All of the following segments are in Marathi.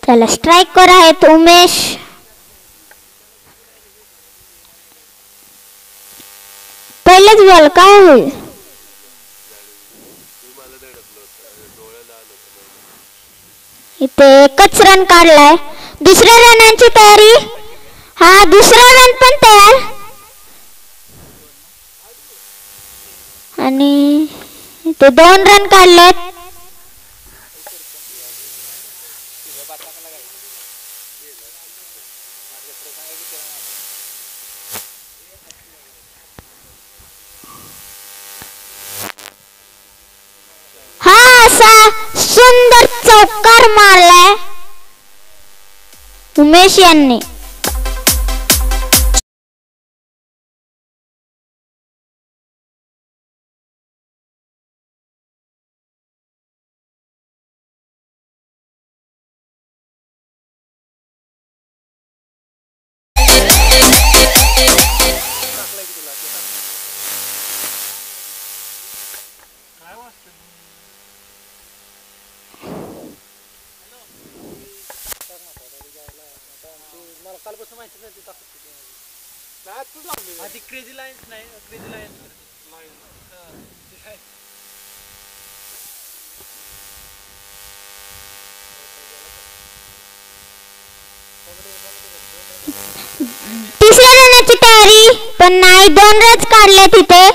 चला स्ट्राईकवर आहेत उमेश. पहिलेच बॉल काय होईल. इथे एकच रन काढलाय. दुसऱ्या रनांची तयारी. हा दुसरा रन पण तयार. आणि इथे 2 रन काढलेत. हा असा सुंदर चौकार मारलाय उमेश यांनी. क्रेझी लाईन्स नाही क्रेझी लाईन्स तिसऱ्या रनाची तयारी पण नाही. 2 रन काढले तिथे.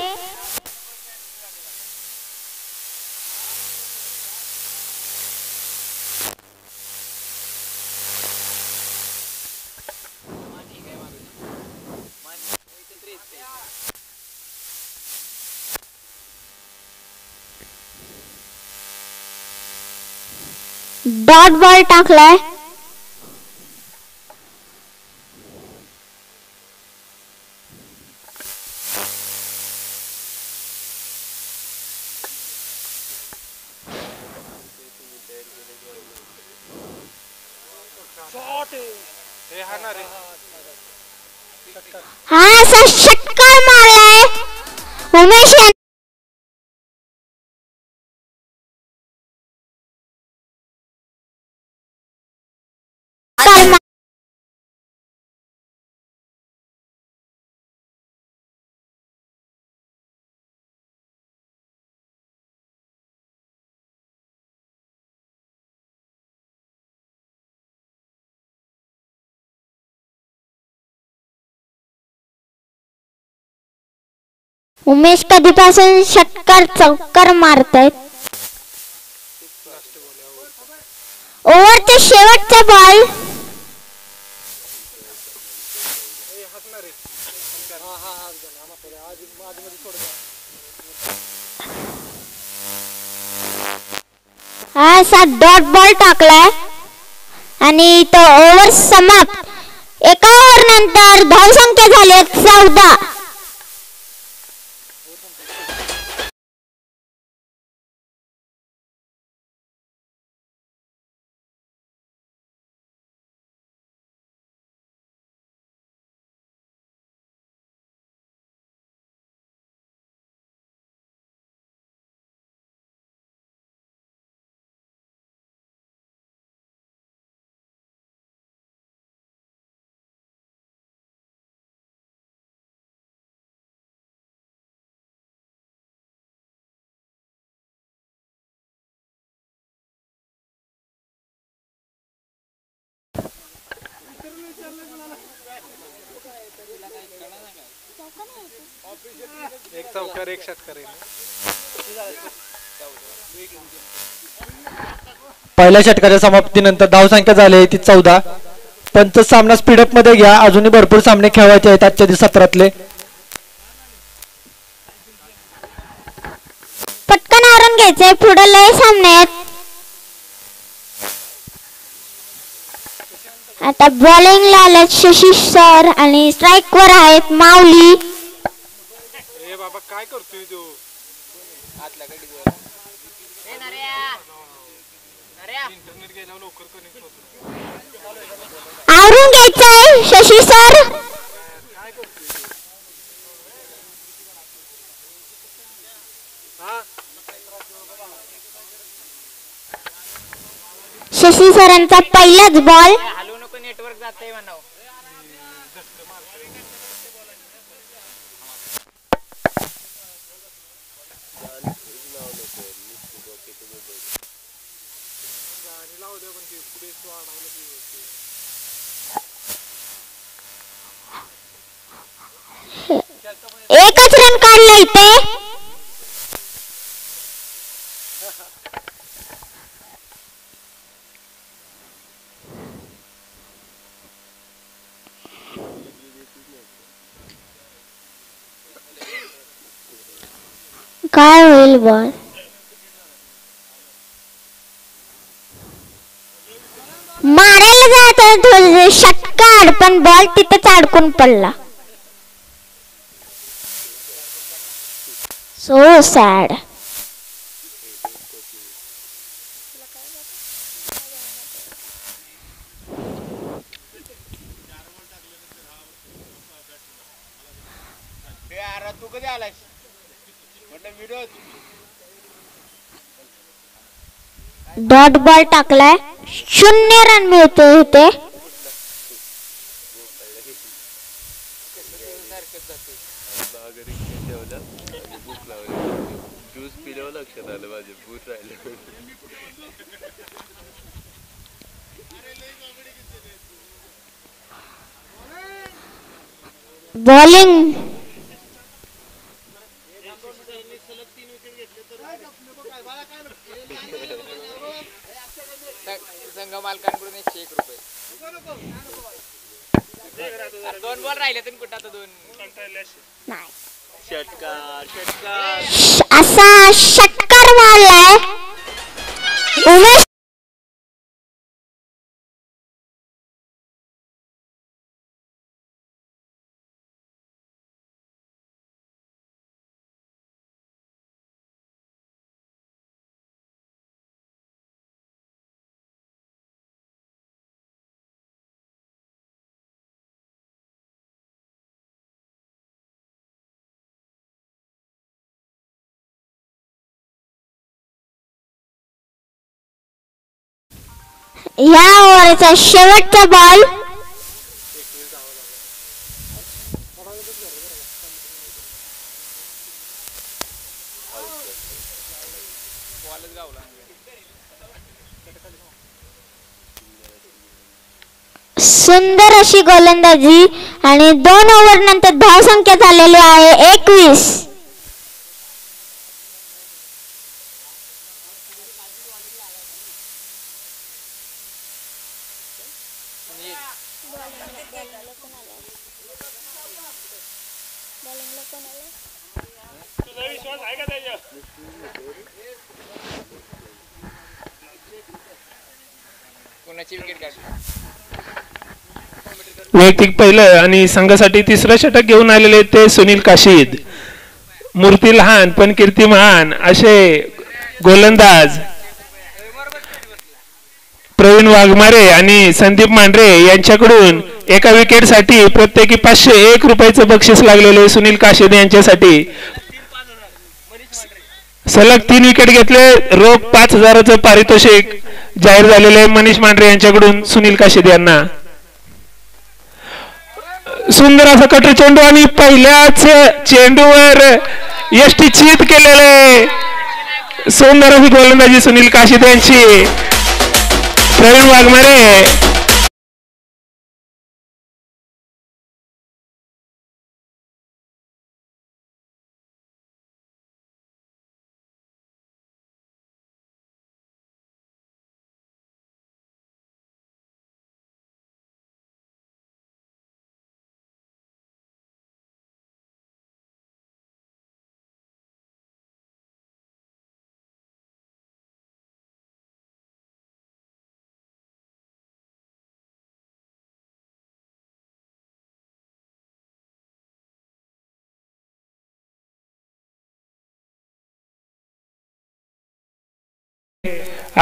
डॉट बॉल टाकलाय. हा असा षटकार मारलाय उमेश यांनी. उमेश कधीपासून षटकार चौकार मारतायत. ओव्हरचा शेवटचा बॉल. हा असा डॉट बॉल टाकलाय आणि तो ओव्हर समाप्त. एका ओव्हर नंतर धावसंख्या झाली 14. एक चौकार एक षटकार. पहिल्या षटकाच्या समाप्तीनंतर धावसंख्या झाली ती 14. पंच सामना स्पीडअप मध्ये घ्या. अजूनही भरपूर सामने खेळवायचे आहेत आजच्या सत्रातले. पटकन आवरून घ्यायचंय. पुढे लय सामने आहेत. आता बॉलिंगला आलेत शशी सर आणि स्ट्राईकवर आहेत माऊली. बाबा काय करतोय तू. इंटरनेट गेल्यावर लवकर कनेक्ट होतो. आवरून घ्यायचंय शशी सर. शशी सरांचा पहिलाच बॉल. हलवू नको नेटवर्क जातंय म्हणाव. एकच रन काढला इथे. काय होईल बॉल. मारायला जात षटकार पण बॉल तिथेच अडकून पडला. So sad. तू कधी आलास म्हटलं व्हिडिओ. डॉट बॉल टाकलाय. 0 रन मिळतो इथे. बॉलिंग संघ मालकांकडून 101 रुपये. 2 बॉल राहिले तर कुठं आता 2 नाही. षटकार असा षटकार मारलाय उमेश. या ओव्हरचा शेवटचा बॉल. सुंदर अशी गोलंदाजी आणि 2 ओव्हर नंतर धावसंख्या झालेली आहे 21. कोणाची विकेट काढली. वैयक्तिक पहिलं आणि संघासाठी 3रं षटक घेऊन आलेले ते सुनील काशीद. मूर्ती लहान पण कीर्ती महान असे गोलंदाज प्रवीण वाघमारे आणि संदीप मांढरे यांच्याकडून एका विकेटसाठी प्रत्येकी 501 रुपयाचं बक्षीस लागलेले सुनील काशीद यांच्यासाठी. सलग 3 विकेट घेतले. रोख 5000चं पारितोषिक जाहीर झालेले मनीष मांढरे यांच्याकडून सुनील काशीद यांना. सुंदर असा कटर चेंडू आणि पहिल्याच चेंडूवर यष्टी चित केलेले सुंदर अशी गोलंदाजी सुनील काशीद यांची. प्रवीण वाघमारे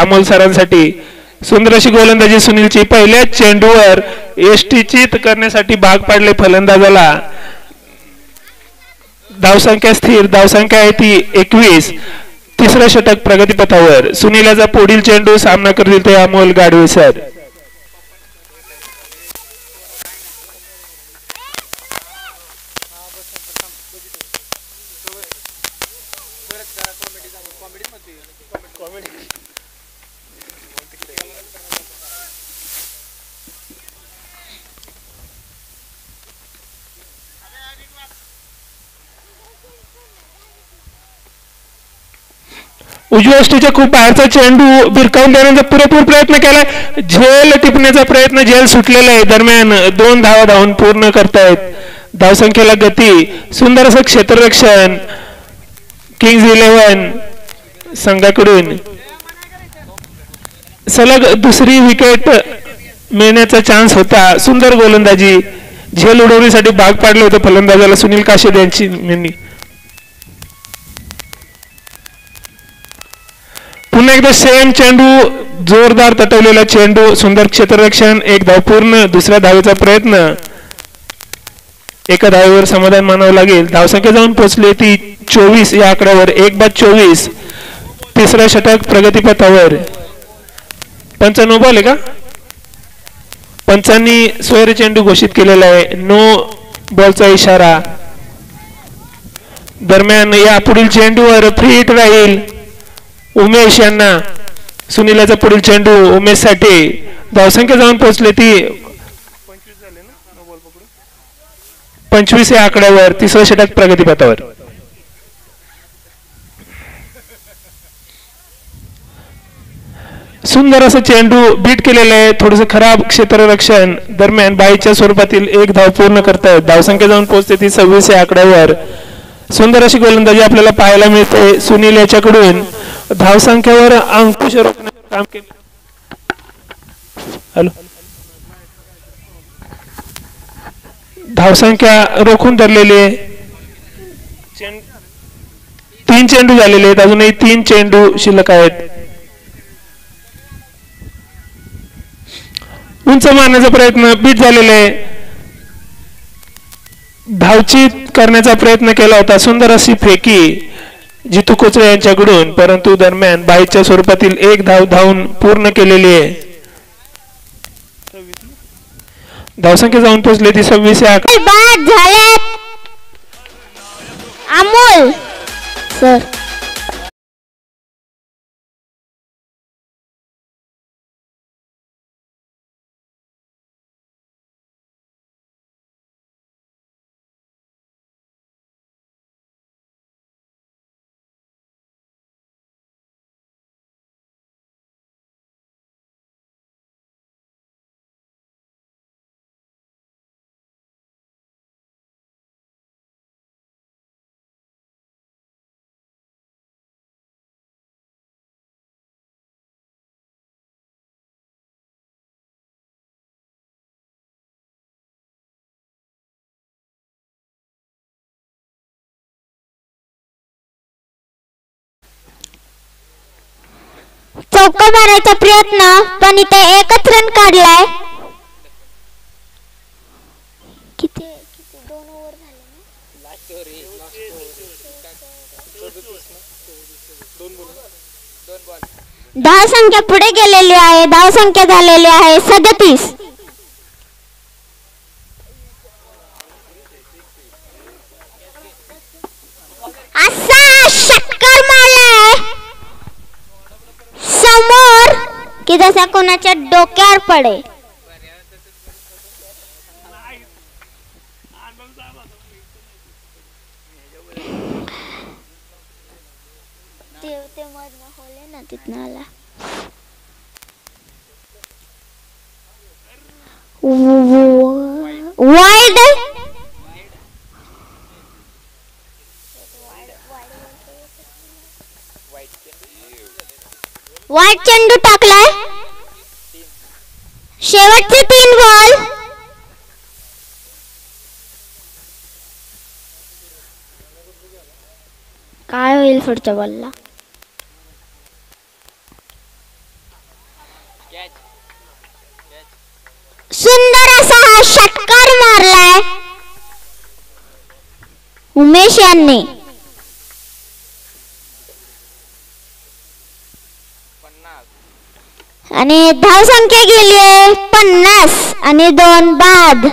अमोल सरांसाठी सुंदर अशी गोलंदाजी सुनीलची. पहिल्याच चेंडूवर यष्टी चित करण्यासाठी भाग पाडले फलंदाजाला. धावसंख्या स्थिर. धावसंख्या आहे ती 21. तिसरं षटक प्रगतीपथावर. सुनीलाचा पुढील चेंडू सामना करतील ते अमोल गाडवे सर. उजव्या यष्टीच्या खूप बाहेरचा चेंडू भिरकावून देण्याचा पुरेपूर प्रयत्न केलाय. झेल टिपण्याचा प्रयत्न, झेल सुटलेला आहे. दरम्यान 2 धावा धावून पूर्ण करतायत. धावसंख्येला गती. सुंदर असं क्षेत्ररक्षण किंग्ज 11 संघाकडून. सलग दुसरी विकेट मिळण्याचा चान्स होता. सुंदर गोलंदाजी, झेल उडवण्यासाठी भाग पाडले होते फलंदाजाला सुनील काशेद यांनी. पुन्हा एकदा सेम चेंडू, जोरदार तटवलेला चेंडू, सुंदर क्षेत्ररक्षण, 1 धाव पूर्ण. दुसऱ्या धावेचा प्रयत्न, एका धावेवर समाधान मानावं लागेल. धावसंख्या जाऊन पोहोचली ती 24 या आकड्यावर. 1/24. तिसरं षटक प्रगतीपथावर. पंच नो बॉल आहे का? पंचांनी सोयरे चेंडू घोषित केलेला आहे. नो बॉलचा इशारा. दरम्यान या पुढील चेंडूवर फ्री हिट राहील उमेश यांना. सुनीलाचा पुढील चेंडू उमेश साठी. धावसंख्या जाऊन पोहोचले ती 25 या आकड्यावर. तिसरं षटक प्रगतीपथावर. सुंदर असं चेंडू बीट केलेलं आहे. थोडस खराब क्षेत्ररक्षण. दरम्यान बाईच्या स्वरूपातील 1 धाव पूर्ण करतायत. धावसंख्या जाऊन पोहोचते ती 26 या आकड्यावर. सुंदर अशी गोलंदाजी आपल्याला पाहायला मिळते सुनील याच्याकडून. धावसंख्येवर अंकुश रोखण्याचं काम केलं. हॅलो, धावसंख्या रोखून धरलेली आहे. 3 चेंडू झालेले आहेत. अजूनही 3 चेंडू शिल्लक आहेत. उंच मारण्याचा प्रयत्न बीट झालेला आहे. धावचीत करण्याचा प्रयत्न केला होता. सुंदर अशी फेकी जितू कोचरे यांच्याकडून, परंतु दरम्यान बाईच्या स्वरूपातील 1 धाव धावून पूर्ण केलेली आहे. धावसंख्या जाऊन पोहोचले ती 26 या आकड्यावर. बाद झाले अमोल सर. चौका मारायचा प्रयत्न, पण इथे 1च रन काढलाय. किती 2 ओव्हर झाले ना. धावसंख्या पुढे गेलेली आहे. धावसंख्या झालेली आहे 37. असा षटकार मारलाय समोर की जसा कोणाच्या डोक्यावर पडे. ते मधनं होले ना तिथनं आला. वाईड वाईड चेंडू टाकलाय. शेवटचे 3 बॉल. काय होईल पुढच्या बॉलला? सुंदर असा हा षटकार मारलाय उमेश यांनी. आणि धावसंख्या गेली आहे 50 आणि 2 बाद.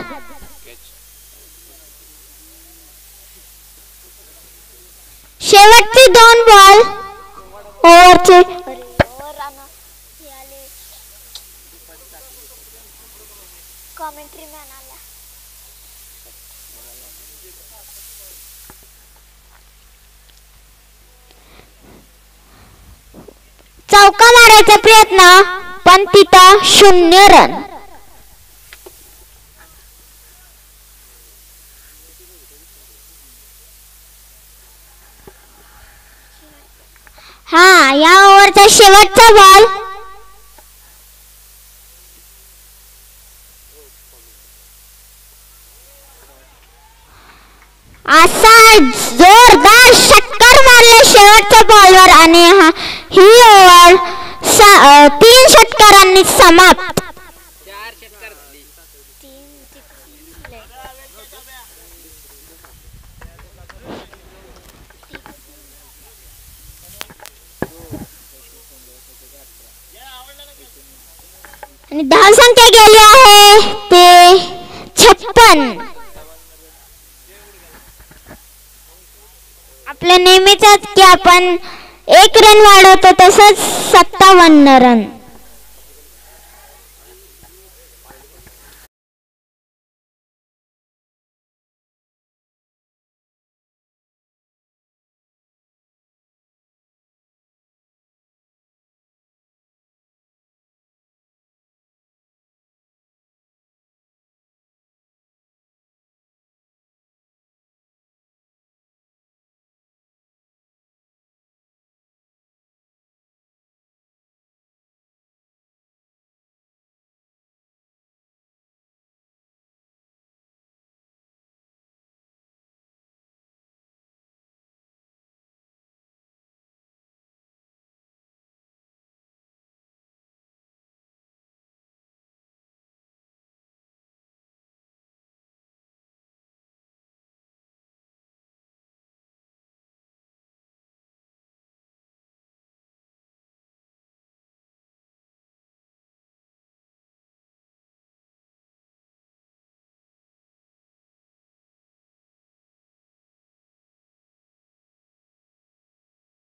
शेवटचे 2 बॉल ओव्हरचे. चौका मारायचा प्रयत्न पण तिथं 0 रन. हा या ओव्हरचा शेवटचा बॉल. असा जोरदार षटकार मारला शेवटच्या बॉलवर आणि ही ओव्हर 3 षटकारांनी समाप्त. 4 षटकार झाली. आणि धावसंख्या गेली आहे ते 56. आपल्या नेहमीच की आपण 1 रन वाढवतो तसंच 57 रन.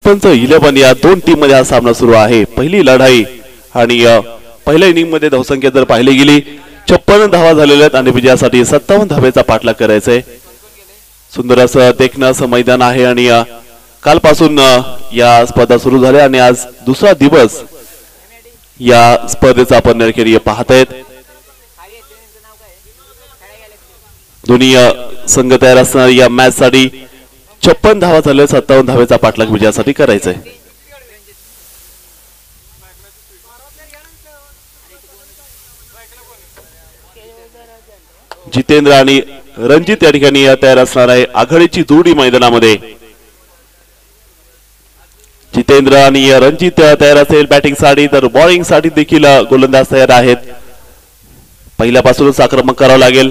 पंच 11 या 2 टीम मध्ये हा सामना सुरू आहे. पहिली लढाई आणि पहिल्या इनिंग मध्ये धावसंख्या जर पाहिली गेली 56 धावा झालेल्या आहेत आणि विजयासाठी 57 धावेचा पाठलाग करायचा आहे. सुंदर असं देखणं असं मैदान आहे आणि कालपासून या स्पर्धा सुरू झाल्या आणि आज दुसरा दिवस या स्पर्धेचा आपण निरखेरी पाहतायत. दोन्ही संघ तयार असणार या मॅच साठी 56 धावा झाले 57 धावेचा पाठलाग विजयासाठी करायचा आहे. जितेंद्र आणि रणजित या ठिकाणी तयार असणार आहे. आघाडीची जोडी मैदानामध्ये जितेंद्र आणि रणजित तयार असेल बॅटिंग साठी, तर बॉलिंग साठी देखील गोलंदाज तयार आहेत. पहिल्यापासूनच आक्रमक करावं लागेल.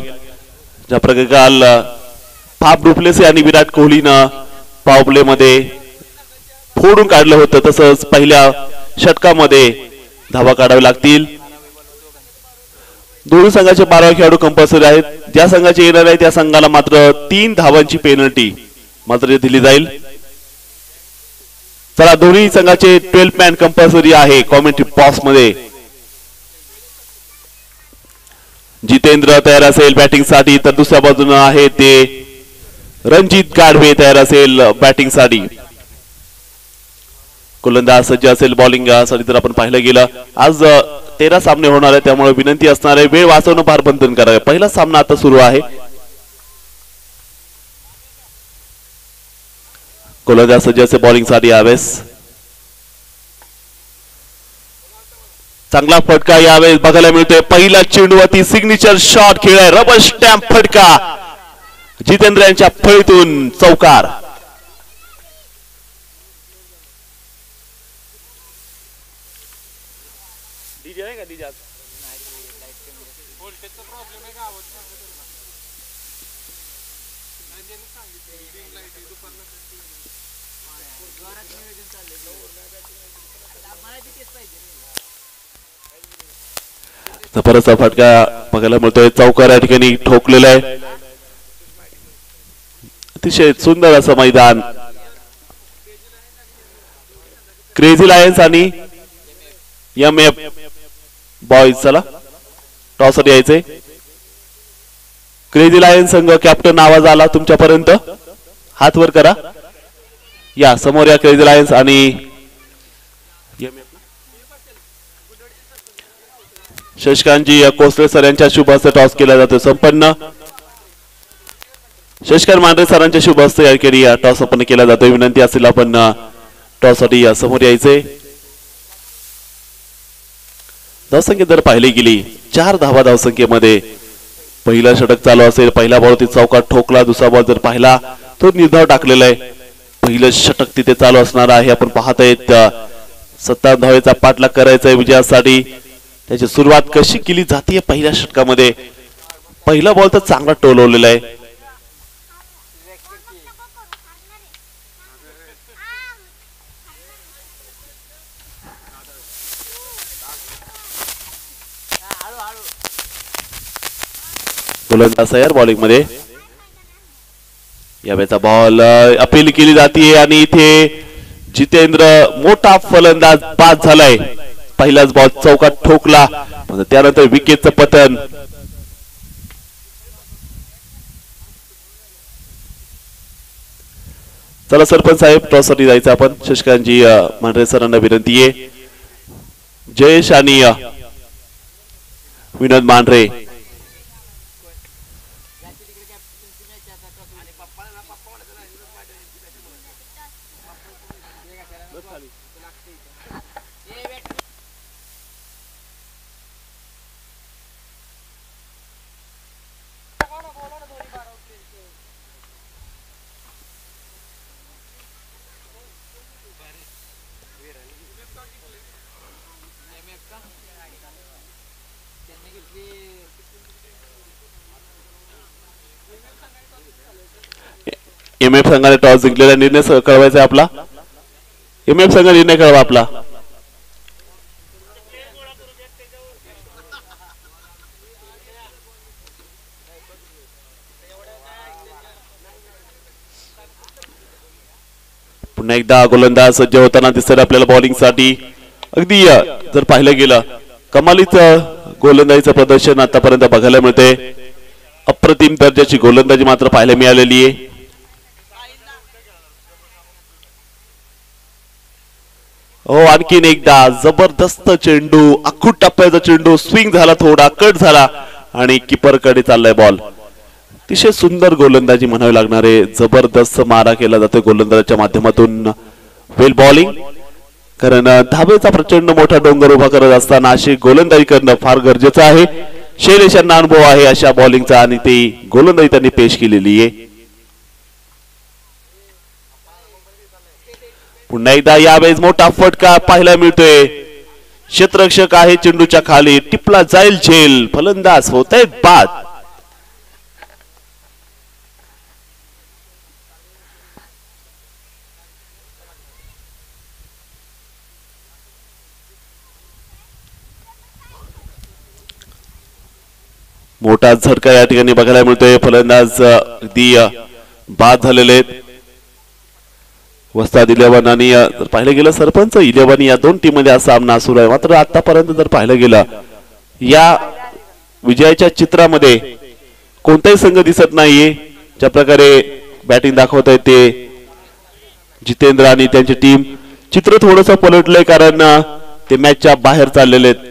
ज्या प्रकारे काल फाफ डुप्लेसी आणि विराट कोहलीनं पॉवर प्ले मध्ये फोडून काढलं होतं तसंच पहिल्या षटकामध्ये धावा काढाव्या लागतील. दोन्ही संघाचे 12 खेळाडू कंपल्सरी आहेत. ज्या संघाचे येणार आहे त्या संघाला मात्र 3 धावांची पेनल्टी मात्र दिली जाईल. चला दोन्ही संघाचे 12 मॅन कंपल्सरी आहे कॉमेंट्री बॉक्स मध्ये. जितेंद्र तयार असेल बॅटिंग साठी, तर दुसऱ्या बाजूने आहे ते रणजित गाढवे तयार असेल बॅटिंग साठी. गोलंदाज सज्ज असेल बॉलिंग साठी. जर आपण पाहिलं गेलं आज 13 सामने होणार आहे त्यामुळे विनंती असणार आहे वेळ वाचवणं फार बंधनकारक आहे. पहिला सामना आता सुरू आहे. गोलंदाज सज्ज असेल बॉलिंग साठी यावेळेस. चांगला फटका यावेळेस बघायला मिळतोय. पहिला चेंडूवरती सिग्नेचर शॉट खेळाय रबर स्टॅम्प फटका. जितेंद्र यांच्या फळीतून चौकार. परत फटका बघायला मिळतोय. चौकार या ठिकाणी ठोकलेला आहे. अतिशय सुंदर असं मैदान. क्रेझी लायन्स आणि MF बॉयज चला टॉस यायचे. क्रेझी लायन्स संघ कॅप्टन आवाज आला तुमच्यापर्यंत, हात वर करा. या समोर या क्रेझी लायन्स आणि शशिकांतजी कोसळे सर यांच्या शुभ हस्ते टॉस केला जातो संपन्न. शशिकांत मांढरे सरांच्या शुभ हस्ते या ठिकाणी टॉस संपन्न केला जातो. विनंती असेल आपण टॉस साठी समोर यायचे. धावसंख्या जर पाहिली गेली 4 धावा धावसंख्येमध्ये पहिला षटक चालू असेल. पहिला बॉल तिथे चौकात ठोकला. दुसरा बॉल जर पाहिला तो निर्धाव टाकलेला आहे. पहिलं षटक तिथे चालू असणार आहे. आपण पाहत आहेत 57 धावेचा पाठलाग करायचा आहे विजयासाठी. त्याची सुरुवात कशी केली जाते पहिल्या षटकामध्ये. पहिला बॉल तर चांगला टोलवलेला आहे. गोलंदाज तयार बॉलिंग मध्ये. यावेळेचा बॉल अपील केली जाते आणि इथे जितेंद्र मोठा फलंदाज बाद झालाय. पहिलाच बॉल चौकात ठोकला, त्यानंतर विकेटचं पतन. चला सरपंच साहेब टॉस साठी जायचं आपण. शशिकांतजी मांढरे सरांना विनंती आहे. जयेश आणि विनोद मांढरे MF संघाने टॉस जिंकलेला. निर्णय कळवायचा आपला. MF संघ निर्णय कळवा आपला. पुन्हा एकदा गोलंदाज सज्ज होताना दिसत आपल्याला बॉलिंग साठी. अगदी जर पाहिलं गेलं कमालीच गोलंदाजीचं प्रदर्शन आतापर्यंत बघायला मिळते. अप्रतिम दर्जाची गोलंदाजी मात्र पाहायला मिळालेली आहे. हो आणखीन एकदा जबरदस्त चेंडू, आखूट टप्प्याचा चेंडू, स्विंग झाला, थोडा कट झाला आणि किपर कडे चाललाय बॉल. अतिशय सुंदर गोलंदाजी म्हणावी लागणार आहे. जबरदस्त मारा केला जातो गोलंदाजाच्या माध्यमातून. वेल बॉलिंग, कारण धाबेचा प्रचंड मोठा डोंगर उभा करत असताना अशी गोलंदाजी करणं फार गरजेचं आहे. शैलेश यांना अनुभव आहे अशा बॉलिंगचा आणि ती गोलंदाजी त्यांनी पेश केलेली आहे. पुन्हा एकदा यावेळेस मोठा फटका पाहायला मिळतोय. क्षेत्ररक्षक आहे चेंडूच्या खाली, टिपला जाईल झेल, फलंदाज होत आहेत बाद. मोठा झटका या ठिकाणी बघायला मिळतोय. फलंदाज अगदी बाद झालेले आहेत. वस्ताद 11 आणि पाहिलं गेलं सरपंच 11 या दोन टीम मध्ये हा सामना सुरू आहे. मात्र आतापर्यंत जर पाहिलं गेलं या विजयाच्या चित्रामध्ये कोणताही संघ दिसत नाहीये. ज्या प्रकारे बॅटिंग दाखवत आहे ते जितेंद्र आणि त्यांची टीम. चित्र थोडंसं पलटलंय कारण ते मॅचच्या बाहेर चाललेले आहेत.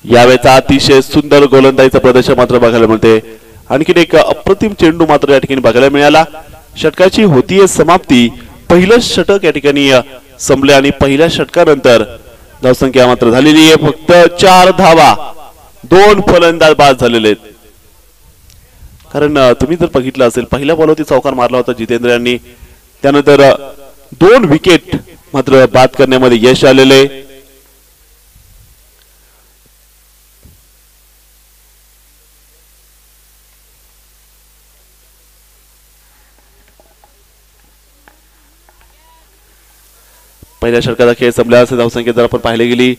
यावेळेचा अतिशय सुंदर गोलंदाजीचं प्रदर्शन मात्र बघायला मिळते. आणखीन एक अप्रतिम चेंडू मात्र या ठिकाणी बघायला मिळाला. षटकाची होतीये समाप्ती. पहिलं षटक या ठिकाणी संपले आणि पहिल्या षटकानंतर धावसंख्या मात्र झालेली आहे फक्त 4 धावा. 2 फलंदाज बाद झालेले आहेत. कारण तुम्ही जर बघितलं असेल पहिल्या बॉलवरती चौकार मारला होता जितेंद्र यांनी, त्यानंतर 2 विकेट मात्र बाद करण्यामध्ये यश आलेले. पहिल्या षटकाचा खेळ संपला असे धावसंख्या जर आपण पाहिले गेली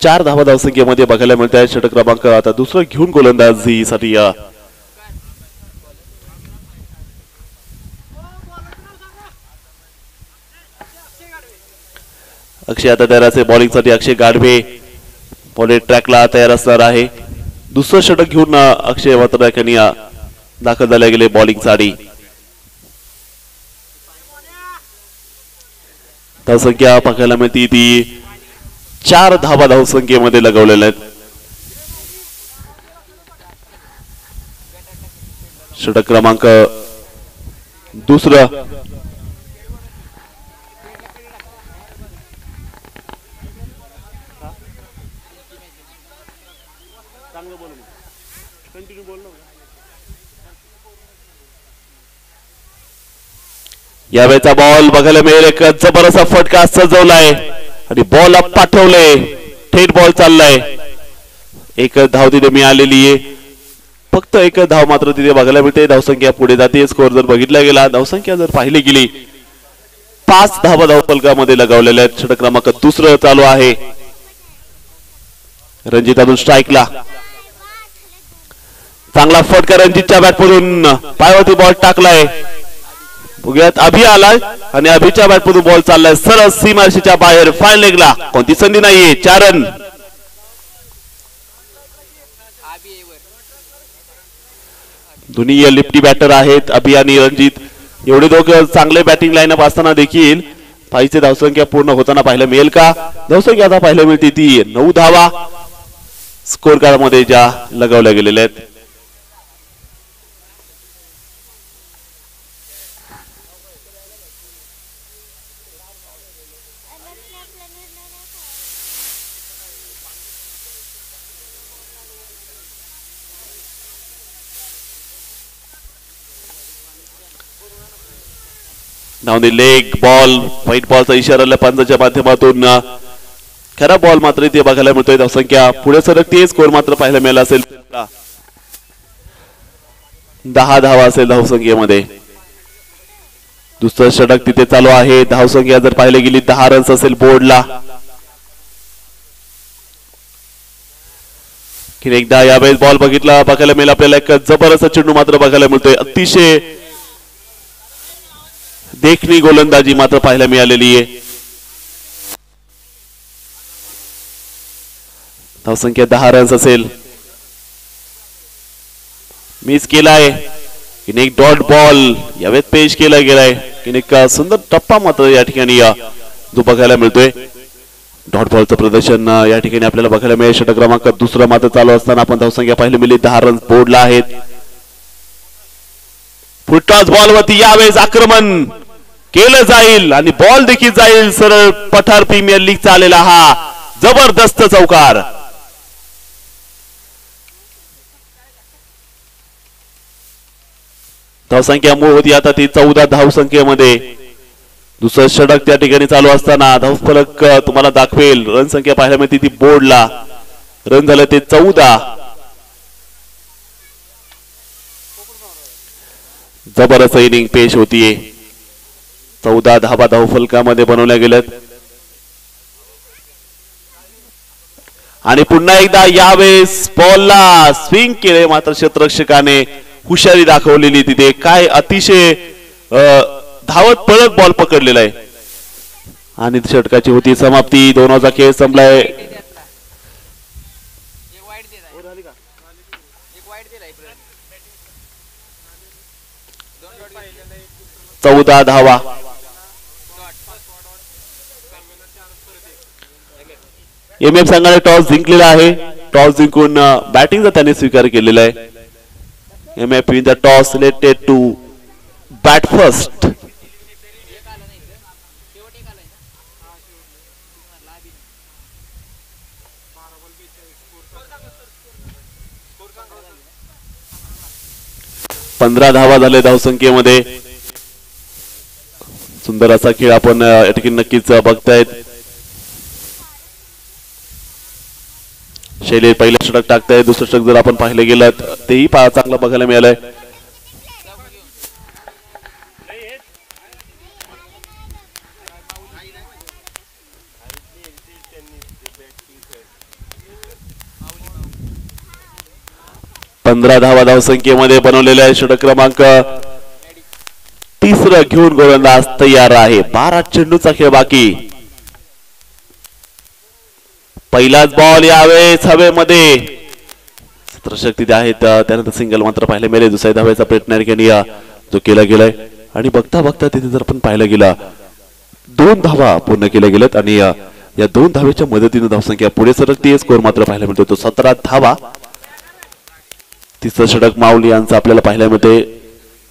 4 धावा धावसंख्येमध्ये बघायला मिळत आहे. षटक क्रमांक आता दुसरं घेऊन गोलंदाजीसाठी अक्षय आता तयार असेल बॉलिंगसाठी. अक्षय गाढवे बॉलिंग ट्रॅकला तयार असणार आहे. दुसरं षटक घेऊन अक्षय मात्र यांनी दाखल झाले गेले बॉलिंगसाठी. धावसंख्या बघायला मिळते ती 4 धावा धावसंख्येमध्ये लगवलेल्या आहेत. षटक क्रमांक दुसरं यावेळेचा बॉल बघायला मिळेल. एक जबरदस्त फटका सजवलाय आणि बॉल पाठवलंय, थेट बॉल चाललाय. एक धाव तिथे मिळालेली आहे, फक्त एक धाव मात्र तिथे बघायला मिळते. धावसंख्या पुढे जाते. स्कोर जर बघितला गेला, धावसंख्या जर पाहिली गेली 5 धावा धावफलकामध्ये लगावलेल्या आहेत. षटक क्रमांक दुसरं चालू आहे. रणजित अजून स्ट्राईकला, चांगला फटका रणजितच्या बॅटमधून, पायावरती बॉल टाकलाय. बघूयात अभि आलाय आणि अभिच्या बॅटमधून बॉल चाललाय सरळ सीमारेषेच्या बाहेर. फाईन लेगला कोणती संधी नाहीये. 4 रन. दोन्ही लिफ्टी बॅटर आहेत अभि आणि रणजित. एवढे दोघं चांगले बॅटिंग लाईनअप असताना देखील पाहिजे धावसंख्या पूर्ण होताना पाहायला मिळेल का? धावसंख्या आता पाहायला मिळते ती 9 धावा स्कोर कार्ड मध्ये ज्या लगावल्या गेलेल्या आहेत. लेग बॉल व्हाईट बॉलचा इशारा पंचाच्या माध्यमातून खरा बॉल मात्र इथे बघायला मिळतोय. धावसंख्या पुढे सरकते. स्कोर मात्र पाहायला मिळाला असेल 10 धावा असेल धावसंख्येमध्ये. दुसरं षटक तिथे चालू आहे. धावसंख्या जर पाहिली गेली 10 रन्स असेल बोर्डला. एकदा यावेळेस बॉल बघायला मिळेल आपल्याला. एक जबरदस्त चेंडू मात्र बघायला मिळतोय. अतिशय देखणी गोलंदाजी मात्र पाहायला मिळालेली आहे. धावसंख्या 10 रन्स असेल. मिस केलाय. एक डॉट बॉल यावेळेस पेश केला गेलाय. एक सुंदर टप्पा मात्र या ठिकाणी जो बघायला मिळतोय. डॉट बॉलचं प्रदर्शन या ठिकाणी आपल्याला बघायला मिळेल. षटक क्रमांक दुसरं मात्र चालू असताना आपण धावसंख्या पाहायला मिळाली 10 रन्स बोर्डला आहेत. फुटटॉस बॉलवरती यावेळेस आक्रमण केलं जाईल आणि बॉल देखील जाईल सरळ पठार प्रीमियर लीगचा आलेला हा जबरदस्त चौकार. धावसंख्या मूळ होती आता ती 14 धावसंख्येमध्ये. दुसरं षटक त्या ठिकाणी चालू असताना धावफलक तुम्हाला दाखवेल. रन संख्या पाहायला मिळते ती बोर्डला. रन झाले ते 14. जबरदस्त इनिंग पेश होतीये. 14 धावा धावफलकामध्ये बनवल्या गेल्यात आणि पुन्हा एकदा यावेळेस बॉलला स्विंग केले मात्र क्षेत्ररक्षकाने हुशारी दाखवलेली तिथे. काय अतिशय धावत पळत बॉल पकडलेला आहे आणि षटकाची होती समाप्ती. 2 ओव्हरचा खेळ संपलाय. 14 धावा. एमएफ संघाने टॉस जिंकलेला आहे. टॉस जिंकून बॅटिंगचा त्याने स्वीकार केलेला आहे. MF in the toss selected to bat first. 15 धावा झाले धावसंख्येमध्ये. सुंदर असा खेळ आपण या ठिकाणी नक्कीच बघतायत. शैली पहिलं षटक टाकतायत, दुसरं षटक जर आपण पाहिलं गेलं तेही चांगलं बघायला मिळालंय. पंधरा धावा धावसंख्येमध्ये बनवलेले आहे. षटक क्रमांक 3 घेऊन गोलंदाज तयार आहे. 12 चेंडूचा खेळ बाकी. पहिलाच बॉल यावेळेस हवेमध्ये क्षेत्ररक्षक तिथे आहेत, त्यानंतर सिंगल मात्र पाहायला मिळेल. दुसऱ्या धावेचा प्रयत्न जो केला गेलाय आणि बघता बघता तिथे जर आपण पाहायला गेला 2 धावा पूर्ण केल्या गेल्यात आणि या 2 धावेच्या मदतीने धावसंख्या पुढे सरकते. स्कोर मात्र पाहायला मिळतो तो 17 धावा. तिसरं षटक माऊली यांचं आपल्याला पाहायला मिळते.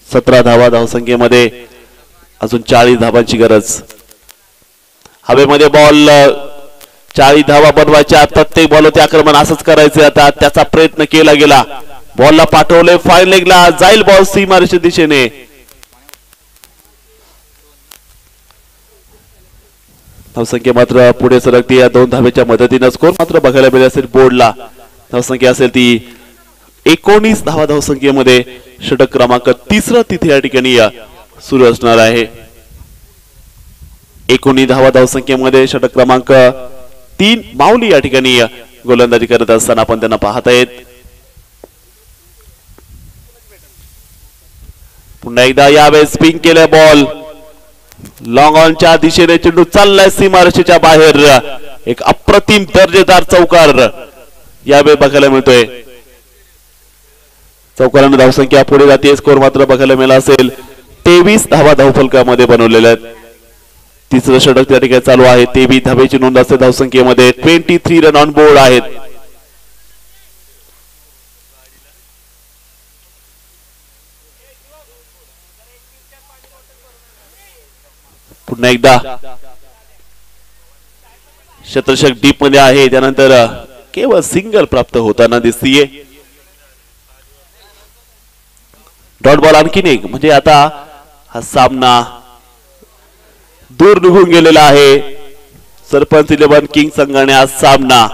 17 धावा धावसंख्येमध्ये अजून 40 धावांची गरज. हवेमध्ये बॉल 40 धावा बनवायच्या. प्रत्येक बॉलवरती आक्रमण असंच करायचे. आता त्याचा प्रयत्न केला गेला. बॉलला पाठवले फाईन लेगला, जाईल बॉल सीमारेषेच्या दिशेने. धावसंख्या मात्र पुढे सरकते या 2 धावेच्या मदतीने. स्कोर मात्र बघायला मिळेल असेल बोर्डला. धावसंख्या असेल ती 19 धावा धावसंख्येमध्ये. षटक क्रमांक 3 तिथे या ठिकाणी सुरू असणार आहे. 19 धावा धावसंख्येमध्ये षटक क्रमांक 3 माऊली या ठिकाणी गोलंदाजी करत असताना आपण त्यांना पाहत आहेत. पुन्हा एकदा यावेळेस स्पिन केले बॉल. लॉंग ऑनच्या दिशेने चेंडू चाललाय सीमारेषेच्या बाहेर. एक अप्रतिम दर्जेदार चौकार यावेळी बघायला मिळतोय. चौकाराने धावसंख्या पुढे जाते. स्कोर मात्र बघायला मिळाला असेल 23 धावा धावफलकामध्ये बनवलेल्या आहेत. तिसरं षटक त्या ठिकाणी चालू आहे. 23 धावेची नोंद असते धावसंख्येमध्ये. 23 रन ऑन बोर्ड आहेत. पुन्हा एकदा क्षेत्ररक्षक डीप मध्ये आहे. त्यानंतर केवळ सिंगल प्राप्त होताना दिसतीये. डॉट बॉल आणखीन एक म्हणजे आता हा सामना दूर निघून गेलेला आहे. सरपंच 11 किंग संघाने हा सामना